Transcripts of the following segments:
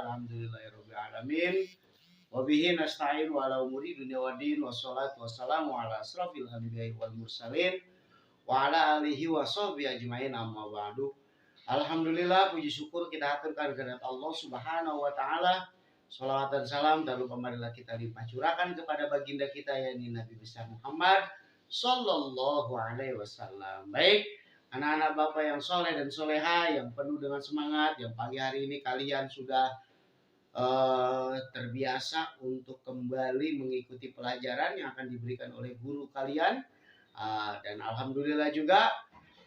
Alhamdulillahirabbil alamin. Wa bihi nasta'in wa ala umuri dunya waddin. Wassalatu wassalamu ala asrofil anbiya'i wal mursalin wa ala alihi wa sahbihi ajmain, amma ba'du. Alhamdulillah, puji syukur kita aturkan kepada Allah Subhanahu wa taala. Shalawat dan salam tak lupa marilah kita limpah curahkan kepada baginda kita yakni Nabi besar Muhammad sallallahu alaihi wasallam. Baik, anak-anak Bapak yang soleh dan soleha, yang penuh dengan semangat, yang pagi hari ini kalian sudah terbiasa untuk kembali mengikuti pelajaran yang akan diberikan oleh guru kalian, dan alhamdulillah juga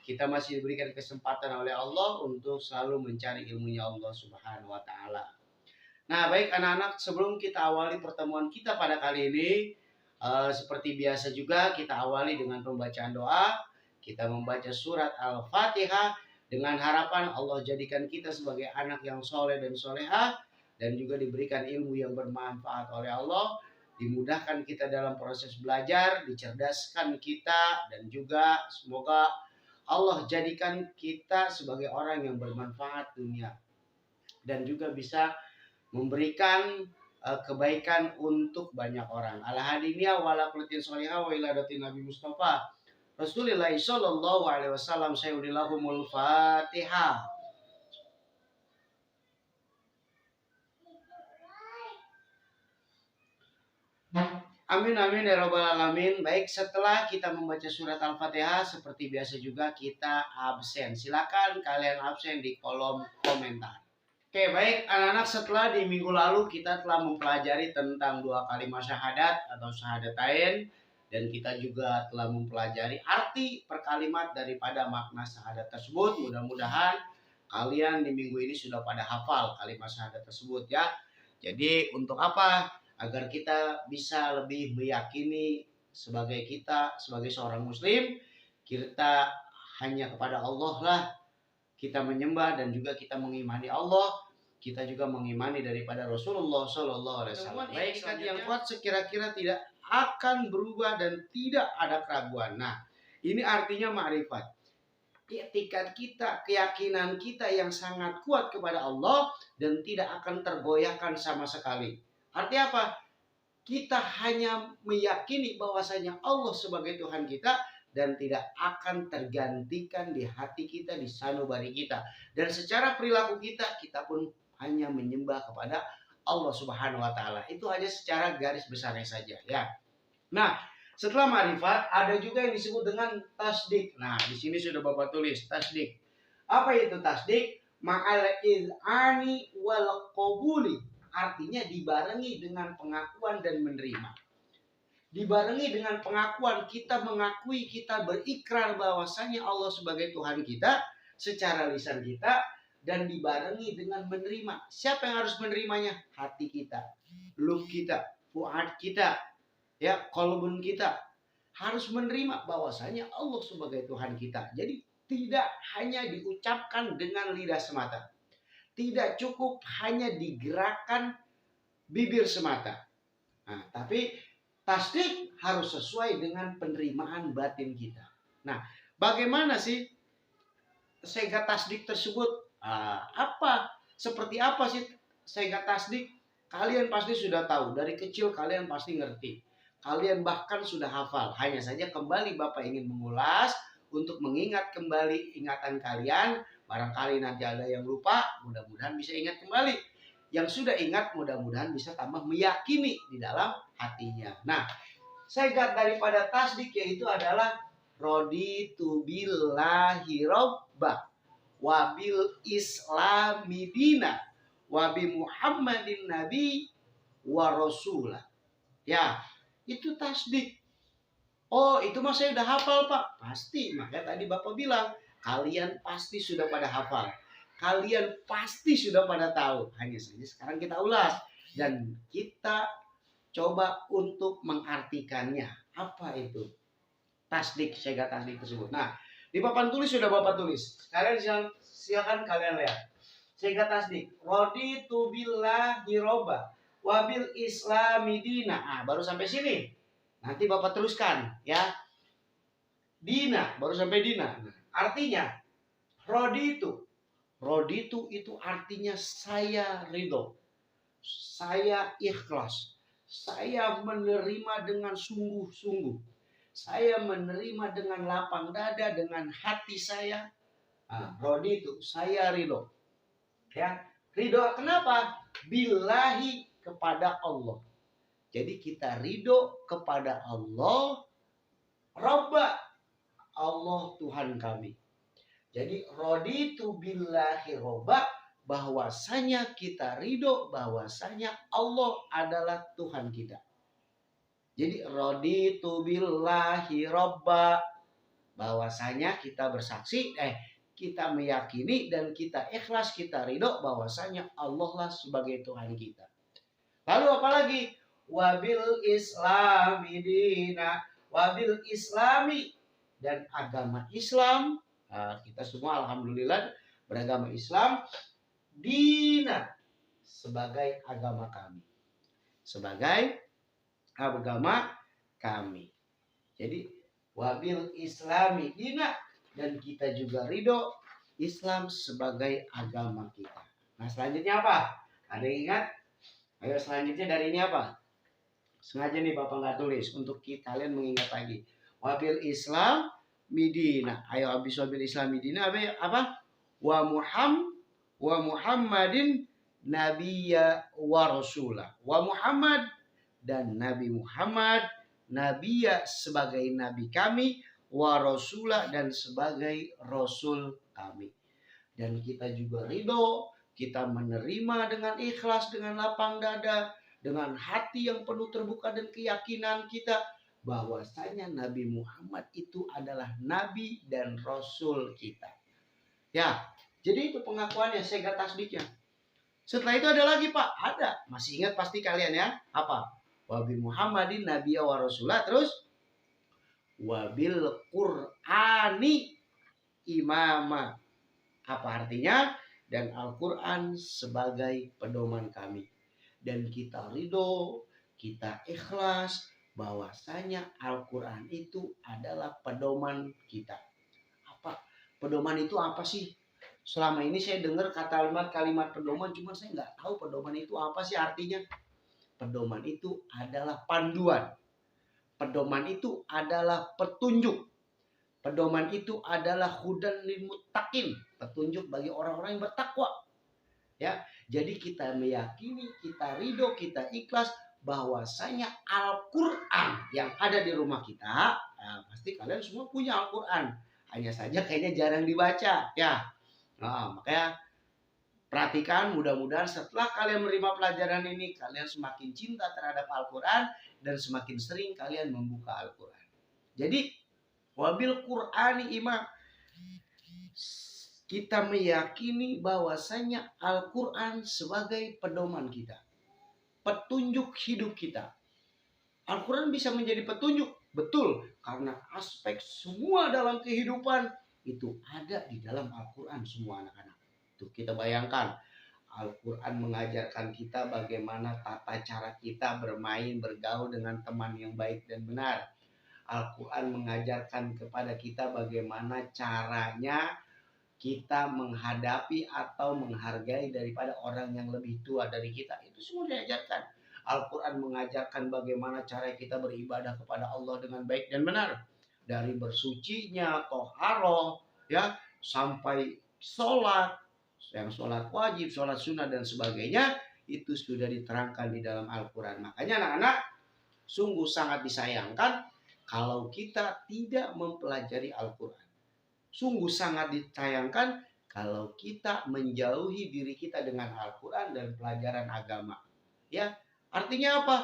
kita masih diberikan kesempatan oleh Allah untuk selalu mencari ilmunya Allah Subhanahu wa taala. Nah, baik anak-anak, sebelum kita awali pertemuan kita pada kali ini, seperti biasa juga kita awali dengan pembacaan doa. Kita membaca surat Al-Fatihah dengan harapan Allah jadikan kita sebagai anak yang soleh dan soleha, dan juga diberikan ilmu yang bermanfaat oleh Allah, dimudahkan kita dalam proses belajar, dicerdaskan kita, dan juga semoga Allah jadikan kita sebagai orang yang bermanfaat dunia dan juga bisa memberikan kebaikan untuk banyak orang. Al-hadiniya wa ala kullatin sholihah wa ila datin Nabi Mustafa Rasulullah sallallahu alaihi wasallam. Sayyidillahumul Fatihah. Amin amin ya rabbal alamin. Baik, setelah kita membaca surat Al-Fatihah, seperti biasa juga kita absen. Silakan kalian absen di kolom komentar. Oke, baik anak-anak, setelah di minggu lalu kita telah mempelajari tentang dua kalimat syahadat atau syahadatain, dan kita juga telah mempelajari arti per kalimat daripada makna syahadat tersebut. Mudah-mudahan kalian di minggu ini sudah pada hafal kalimat syahadat tersebut ya. Jadi untuk apa? Agar kita bisa lebih meyakini kita sebagai seorang muslim, kita hanya kepada Allah lah kita menyembah, dan juga kita mengimani Allah, kita juga mengimani daripada Rasulullah Sallallahu Alaihi Wasallam. Baik, yang kuat sekira-kira tidak akan berubah dan tidak ada keraguan. Nah, ini artinya ma'rifat. Etikat kita, keyakinan kita yang sangat kuat kepada Allah dan tidak akan tergoyahkan sama sekali. Artinya apa? Kita hanya meyakini bahwasanya Allah sebagai Tuhan kita dan tidak akan tergantikan di hati kita, di sanubari kita. Dan secara perilaku kita, kita pun hanya menyembah kepada Allah Subhanahu wa taala. Itu hanya secara garis besarnya saja ya. Nah, setelah ma'rifat ada juga yang disebut dengan tasdik. Nah, di sini sudah Bapak tulis tasdik. Apa itu tasdik? Ma'al iz'ani wal qabuli. Artinya dibarengi dengan pengakuan dan menerima. Dibarengi dengan pengakuan, kita mengakui, kita berikrar bahwasanya Allah sebagai Tuhan kita secara lisan kita, dan dibarengi dengan menerima. Siapa yang harus menerimanya? Hati kita, lub kita, fuad kita, ya, qalbun kita harus menerima bahwasanya Allah sebagai Tuhan kita. Jadi tidak hanya diucapkan dengan lidah semata. Tidak cukup hanya digerakkan bibir semata. Nah, tapi tasdik harus sesuai dengan penerimaan batin kita. Nah, bagaimana sih sehingga tasdik tersebut? Seperti apa sih sehingga tasdik? Kalian pasti sudah tahu, dari kecil kalian pasti ngerti. Kalian bahkan sudah hafal. Hanya saja kembali Bapak ingin mengulas untuk mengingat kembali ingatan kalian. Barangkali nanti ada yang lupa, mudah-mudahan bisa ingat kembali. Yang sudah ingat mudah-mudahan bisa tambah meyakini di dalam hatinya. Nah, segat daripada tasdik yaitu adalah raditu billahi robba wa bil islami dina wa bi muhammadin nabi wa rasulah. Ya, itu tasdik. Oh, itu mah saya udah hafal Pak. Pasti, makanya tadi Bapak bilang kalian pasti sudah pada hafal. Kalian pasti sudah pada tahu. Hanya saja sekarang kita ulas dan kita coba untuk mengartikannya. Apa itu tasdik, sehingga tasdik tersebut? Nah, di papan tulis sudah Bapak tulis. Kalian silakan kalian lihat. Sehingga tasdik. Raditu billahi robba wa bil islami dina. Nah, baru sampai sini. Nanti Bapak teruskan ya. Dina, baru sampai dina. Nah, artinya raditu itu artinya saya ridho. saya ikhlas. Saya menerima dengan sungguh-sungguh. Saya menerima dengan lapang dada, dengan hati saya. Rodi itu, saya ridho. Ya, ridho kenapa? Billahi, kepada Allah. Jadi kita ridho kepada Allah, Robba, Allah Tuhan kami. Jadi raditu billahi robba, bahwasanya kita ridho bahwasanya Allah adalah Tuhan kita. Jadi raditu billahi robba, bahwasanya kita bersaksi, kita meyakini dan kita ikhlas, kita ridho bahwasanya Allah lah sebagai Tuhan kita. Lalu apalagi? Wabil islami dina, wabil islami, dan agama Islam. Kita semua alhamdulillah beragama Islam, dina, sebagai agama kami. Sebagai agama kami. Jadi wabil islami dina, dan kita juga ridho Islam sebagai agama kita. Nah selanjutnya apa? Ada yang ingat? Ayo selanjutnya dari ini apa? Sengaja nih Bapak nggak tulis untuk kalian mengingat lagi. Wabil Islam midina. Ayo habis wabil Islam midina apa? Wa Muhammadin nabiyya wa rasulah. Wa Muhammad, dan Nabi Muhammad, nabiyya sebagai nabi kami, wa rasulah, dan sebagai rasul kami. Dan kita juga ridho, kita menerima dengan ikhlas, dengan lapang dada, dengan hati yang penuh terbuka dan keyakinan kita bahwasanya Nabi Muhammad itu adalah nabi dan rasul kita. Ya, jadi itu pengakuannya, sega tasdiknya. Setelah itu ada lagi Pak, ada. Masih ingat pasti kalian ya? Apa? Wabi Muhammadin nabiyya wa rasulah, terus wabil Qur'ani imama. Apa artinya? Dan Al-Quran sebagai pedoman kami. Dan kita ridho, kita ikhlas bahwasanya Al-Quran itu adalah pedoman kita. Apa? Pedoman itu apa sih? Selama ini saya dengar kalimat pedoman, cuma saya nggak tahu pedoman itu apa sih artinya. Pedoman itu adalah panduan. Pedoman itu adalah petunjuk. Pedoman itu adalah hudan lil muttaqin, petunjuk bagi orang-orang yang bertakwa. Ya, jadi kita meyakini, kita ridho, kita ikhlas bahwasanya Al-Qur'an yang ada di rumah kita, pasti kalian semua punya Al-Qur'an. Hanya saja kayaknya jarang dibaca, ya. Makanya perhatikan, mudah-mudahan setelah kalian menerima pelajaran ini, kalian semakin cinta terhadap Al-Qur'an dan semakin sering kalian membuka Al-Qur'an. Jadi wabil Qur'ani imam, kita meyakini bahwasanya Al-Quran sebagai pedoman kita, petunjuk hidup kita. Al-Quran bisa menjadi petunjuk, betul, karena aspek semua dalam kehidupan itu ada di dalam Al-Quran semua anak-anak. Tuh kita bayangkan, Al-Quran mengajarkan kita bagaimana tata cara kita bermain, bergaul dengan teman yang baik dan benar. Al-Quran mengajarkan kepada kita bagaimana caranya kita menghadapi atau menghargai daripada orang yang lebih tua dari kita. Itu semua diajarkan. Al-Quran mengajarkan bagaimana cara kita beribadah kepada Allah dengan baik dan benar. Dari bersucinya, toharoh, ya, sampai sholat, yang sholat wajib, sholat sunnah dan sebagainya, itu sudah diterangkan di dalam Al-Quran. Makanya anak-anak, sungguh sangat disayangkan kalau kita tidak mempelajari Al-Quran. Sungguh sangat disayangkan kalau kita menjauhi diri kita dengan Al-Quran dan pelajaran agama. Ya, artinya apa?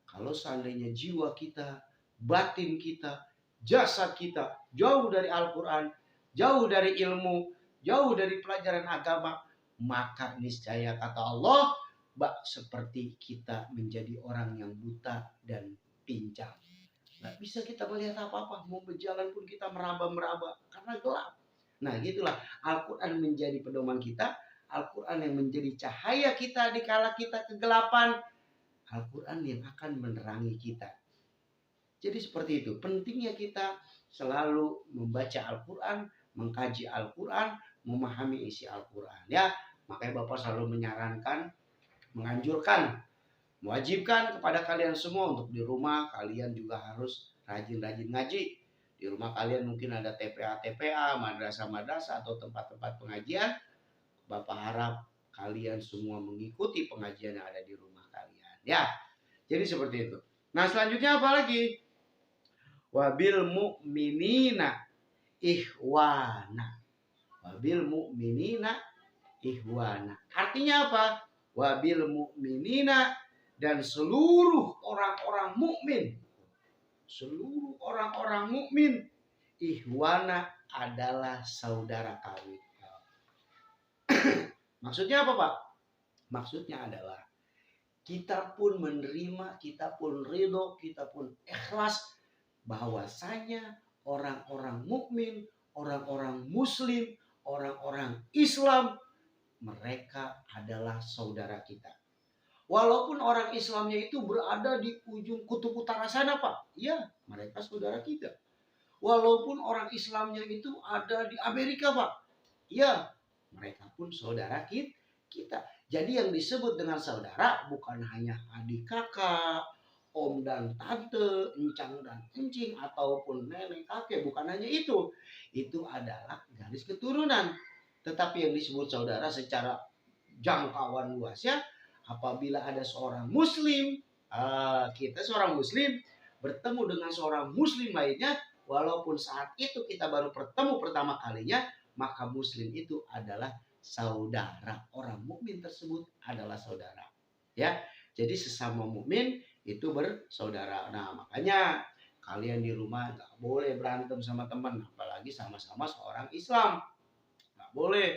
Kalau seandainya jiwa kita, batin kita, jasad kita jauh dari Al-Quran, jauh dari ilmu, jauh dari pelajaran agama, maka niscaya kata Allah, seperti kita menjadi orang yang buta dan pincang. Nggak bisa kita melihat apa-apa. Mau berjalan pun kita meraba-meraba karena gelap. Nah gitulah. Al-Quran menjadi pedoman kita. Al-Quran yang menjadi cahaya kita di kala kita kegelapan. Al-Quran yang akan menerangi kita. Jadi seperti itu. Pentingnya kita selalu membaca Al-Quran, mengkaji Al-Quran, memahami isi Al-Quran. Ya, makanya Bapak selalu menyarankan menganjurkan, mewajibkan kepada kalian semua untuk di rumah kalian juga harus rajin-rajin ngaji. Di rumah kalian mungkin ada TPA, madrasah-madrasah atau tempat-tempat pengajian. Bapak harap kalian semua mengikuti pengajian yang ada di rumah kalian. Ya, jadi seperti itu. Nah, selanjutnya apa lagi? Wabil mu'minina ihwana. Wabil mu'minina ihwana. Artinya apa? Wabil mu'minina, dan seluruh orang-orang mukmin. Seluruh orang-orang mukmin ihwana adalah saudara kawin. Maksudnya apa, Pak? Maksudnya adalah kita pun menerima, kita pun ridho, kita pun ikhlas bahwasanya orang-orang mukmin, orang-orang muslim, orang-orang Islam, mereka adalah saudara kita. Walaupun orang Islamnya itu berada di ujung kutub utara sana, Pak. Ya, mereka saudara kita. Walaupun orang Islamnya itu ada di Amerika, Pak. Ya, mereka pun saudara kita. Jadi yang disebut dengan saudara bukan hanya adik kakak, om dan tante, encang dan encing, ataupun nenek kakek. Bukan hanya itu. Itu adalah garis keturunan. Tetapi yang disebut saudara secara jangkauan luas ya, apabila ada seorang muslim, kita seorang muslim bertemu dengan seorang muslim lainnya, walaupun saat itu kita baru bertemu pertama kalinya, maka muslim itu adalah saudara. Orang mukmin tersebut adalah saudara. Ya, jadi sesama mukmin itu bersaudara. Nah, makanya kalian di rumah nggak boleh berantem sama teman, apalagi sama-sama seorang Islam. Nggak boleh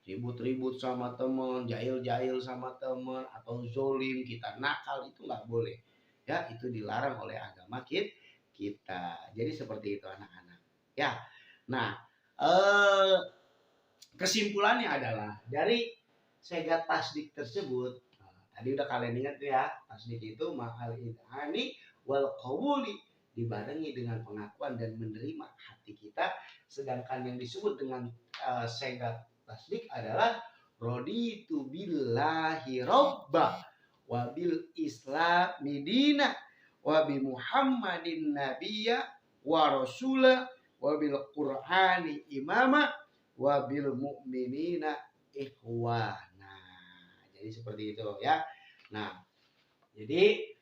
ribut-ribut sama teman, jahil-jahil sama teman, atau zolim, kita nakal, itu nggak boleh. Ya, itu dilarang oleh agama kita. Jadi seperti itu anak-anak. Ya, nah kesimpulannya adalah dari sega tasdik tersebut, tadi udah kalian ingat ya, tasdik itu ma'al idhani wal qawuli, dibarengi dengan pengakuan dan menerima hati kita. Sedangkan yang disebut dengan sega tasdik adalah raditu billahi robba wa bil islami dina wa bi muhammadin nabiyya wa rasula wa bil qur'ani imama wa bil mu'minina ikhwana. Jadi seperti itu ya. Nah, jadi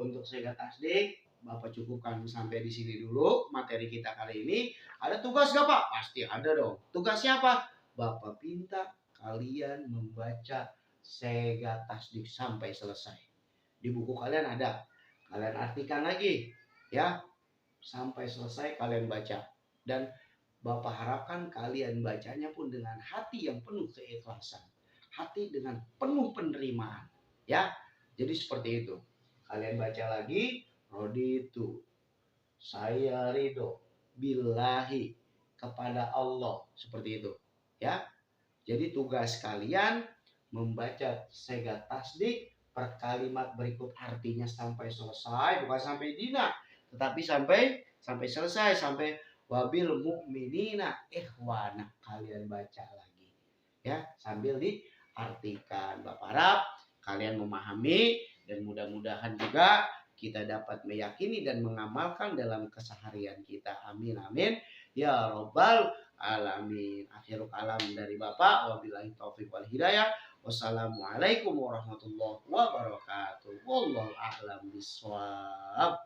untuk sega tasdik Bapak cukupkan sampai di sini dulu materi kita kali ini. Ada tugas gak, Pak? Pasti ada dong. Tugasnya apa? Bapak minta kalian membaca sega tasdik sampai selesai. Di buku kalian ada. Kalian artikan lagi ya. Sampai selesai kalian baca. Dan Bapak harapkan kalian bacanya pun dengan hati yang penuh keikhlasan. Hati dengan penuh penerimaan. Ya. Jadi seperti itu. Kalian baca lagi. Roditu. Saya ridho. Billahi. Kepada Allah. Seperti itu. Ya, jadi tugas kalian membaca sega tasdik per kalimat berikut artinya sampai selesai, bukan sampai dina, tetapi sampai selesai, sampai wabil mu'minina ikhwana. Kalian baca lagi ya, sambil diartikan. Bapak harap kalian memahami dan mudah-mudahan juga kita dapat meyakini dan mengamalkan dalam keseharian kita. Amin amin ya robbal alamin. Akhirul kalam dari Bapak, wabillahi taufiq wal hidayah. Wassalamualaikum warahmatullahi wabarakatuh. Wallahu a'lam bishawab.